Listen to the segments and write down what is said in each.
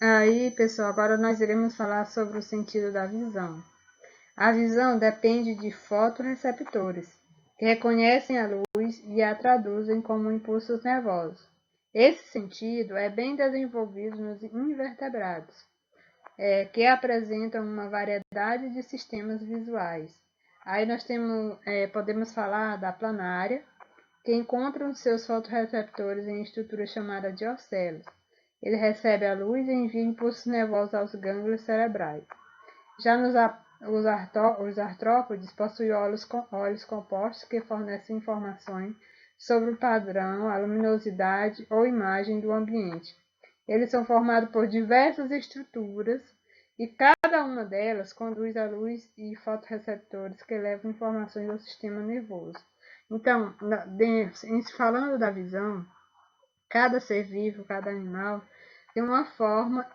Aí, pessoal, agora nós iremos falar sobre o sentido da visão. A visão depende de fotorreceptores, que reconhecem a luz e a traduzem como impulsos nervosos. Esse sentido é bem desenvolvido nos invertebrados, que apresentam uma variedade de sistemas visuais. Aí nós podemos falar da planária, que encontram seus fotorreceptores em estrutura chamada de ocelos. Ele recebe a luz e envia impulsos nervosos aos gânglios cerebrais. Já os artrópodes possuem olhos compostos que fornecem informações sobre o padrão, a luminosidade ou imagem do ambiente. Eles são formados por diversas estruturas e cada uma delas conduz a luz e fotorreceptores que levam informações ao sistema nervoso. Então, falando da visão, cada ser vivo, cada animal, tem uma forma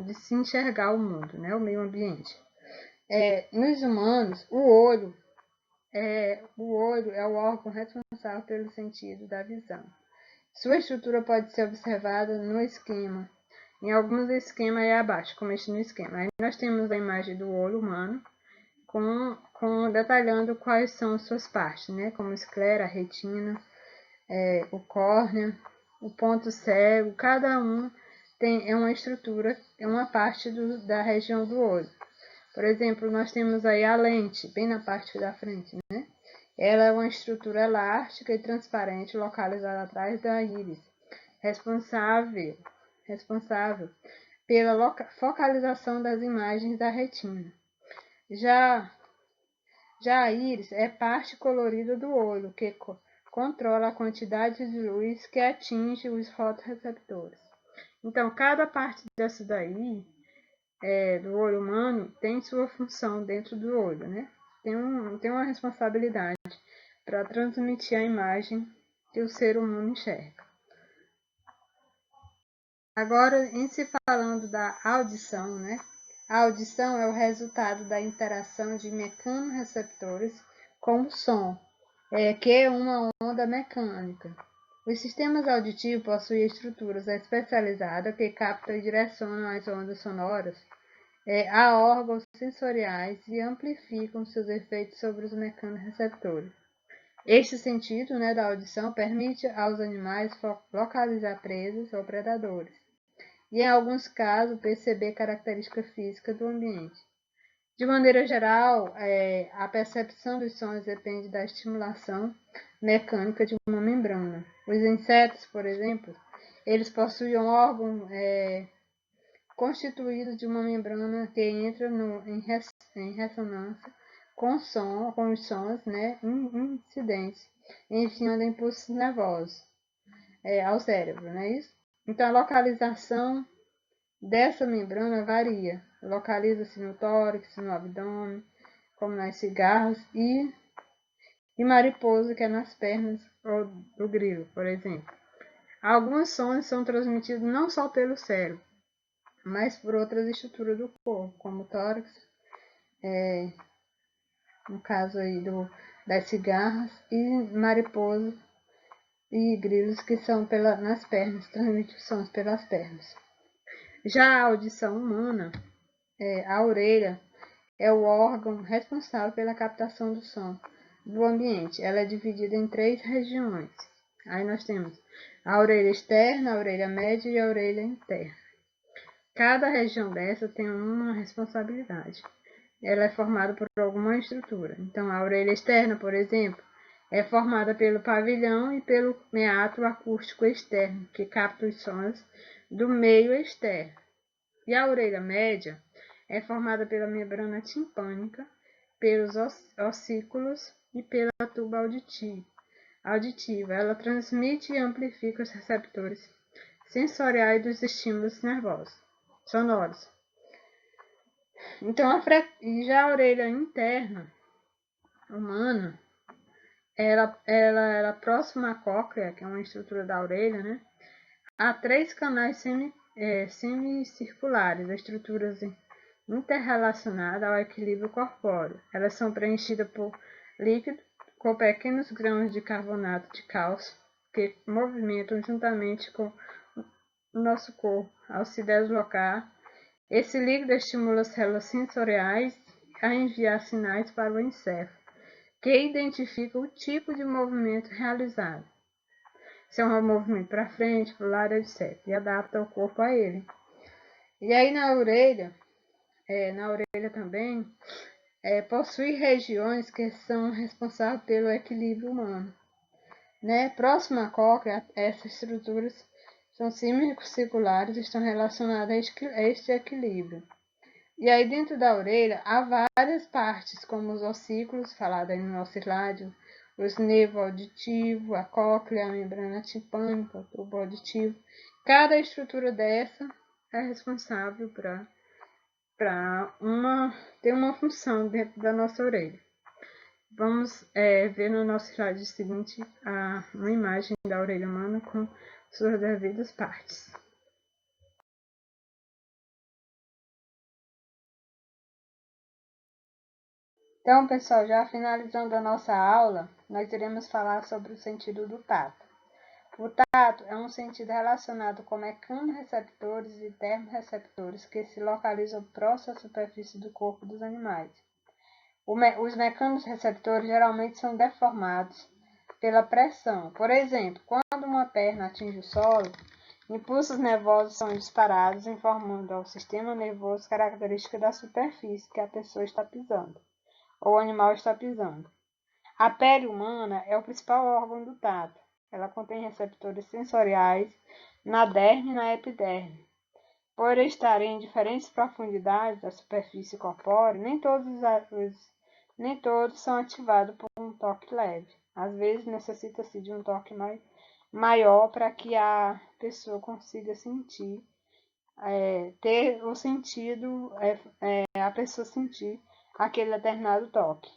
de se enxergar o mundo, né? O meio ambiente. Nos humanos, o olho é o órgão responsável pelo sentido da visão. Sua estrutura pode ser observada no esquema. Em alguns esquemas é abaixo, como este no esquema. Aí nós temos a imagem do olho humano, detalhando quais são as suas partes, né? Como esclera, a retina, o córnea, o ponto cego. Cada um é uma estrutura, é uma parte da região do olho. Por exemplo, nós temos aí a lente, bem na parte da frente, né? Ela é uma estrutura elástica e transparente localizada atrás da íris, responsável pela focalização das imagens da retina. Já a íris é parte colorida do olho, que controla a quantidade de luz que atinge os fotorreceptores. Então, cada parte dessa daí, do olho humano, tem sua função dentro do olho, né? Tem uma responsabilidade para transmitir a imagem que o ser humano enxerga. Agora, em se falando da audição, né? A audição é o resultado da interação de mecanorreceptores com o som, que é uma onda mecânica. Os sistemas auditivos possuem estruturas especializadas que captam e direcionam as ondas sonoras a órgãos sensoriais e amplificam seus efeitos sobre os mecanorreceptores. Este sentido, da audição permite aos animais localizar presas ou predadores e, em alguns casos, perceber características físicas do ambiente. De maneira geral, a percepção dos sons depende da estimulação mecânica de uma membrana. Os insetos, por exemplo, eles possuem um órgão constituído de uma membrana que entra em ressonância com os sons incidentes, enviando impulsos nervosos ao cérebro, não é isso? Então, a localização dessa membrana varia. Localiza-se no tórax, no abdômen, como nas cigarras, e mariposa, que é nas pernas ou do grilo, por exemplo. Alguns sons são transmitidos não só pelo cérebro, mas por outras estruturas do corpo, como o tórax, no caso aí das cigarras, e mariposa e grilos, que são nas pernas, transmitem sons pelas pernas. Já a audição humana, a orelha é o órgão responsável pela captação do som do ambiente. Ela é dividida em 3 regiões. Aí nós temos a orelha externa, a orelha média e a orelha interna. Cada região dessa tem uma responsabilidade. Ela é formada por alguma estrutura. Então, a orelha externa, por exemplo, é formada pelo pavilhão e pelo meato acústico externo, que capta os sons do meio externo. E a orelha média é formada pela membrana timpânica, pelos ossículos e pela tuba auditiva. Ela transmite e amplifica os receptores sensoriais dos estímulos nervosos sonoros. Então, já a orelha interna humana, ela próxima à cóclea, que é uma estrutura da orelha, né? Há 3 canais semicirculares, estruturas interrelacionadas ao equilíbrio corpóreo. Elas são preenchidas por líquido com pequenos grãos de carbonato de cálcio que movimentam juntamente com no nosso corpo ao se deslocar. Esse líquido estimula as células sensoriais a enviar sinais para o encéfalo, que identifica o tipo de movimento realizado. Se é um movimento para frente, para o lado, etc. E adapta o corpo a ele. E aí na orelha também, possui regiões que são responsáveis pelo equilíbrio humano. Próximo à cóclea, essas estruturas são semicirculares e estão relacionadas a este equilíbrio. E aí dentro da orelha há várias partes, como os ossículos, falado aí no nosso slide, os nervos auditivos, a cóclea, a membrana timpânica, o tubo auditivo. Cada estrutura dessa é responsável para ter uma função dentro da nossa orelha. Vamos ver no nosso slide seguinte uma imagem da orelha humana com suas devidas partes. Então, pessoal, já finalizando a nossa aula, nós iremos falar sobre o sentido do tato. O tato é um sentido relacionado com mecanorreceptores e termorreceptores que se localizam próximo à superfície do corpo dos animais. Os mecanorreceptores geralmente são deformados pela pressão. Por exemplo, quando uma perna atinge o solo, impulsos nervosos são disparados, informando ao sistema nervoso característica da superfície que a pessoa está pisando, ou o animal está pisando. A pele humana é o principal órgão do tato. Ela contém receptores sensoriais na derme e na epiderme. Por estarem em diferentes profundidades da superfície corpórea, nem todos são ativados por um toque leve. Às vezes necessita-se de um toque maior para que a pessoa consiga sentir, ter o sentido, a pessoa sentir aquele determinado toque.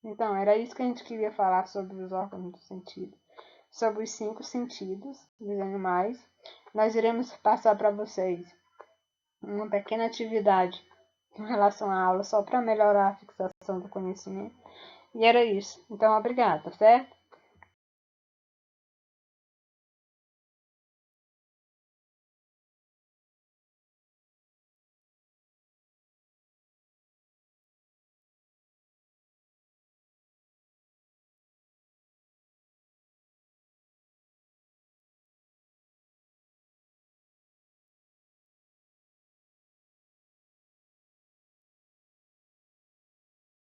Então, era isso que a gente queria falar sobre os órgãos do sentido, sobre os 5 sentidos dos animais. Nós iremos passar para vocês uma pequena atividade com relação à aula, só para melhorar a fixação do conhecimento. E era isso. Então, obrigada, certo?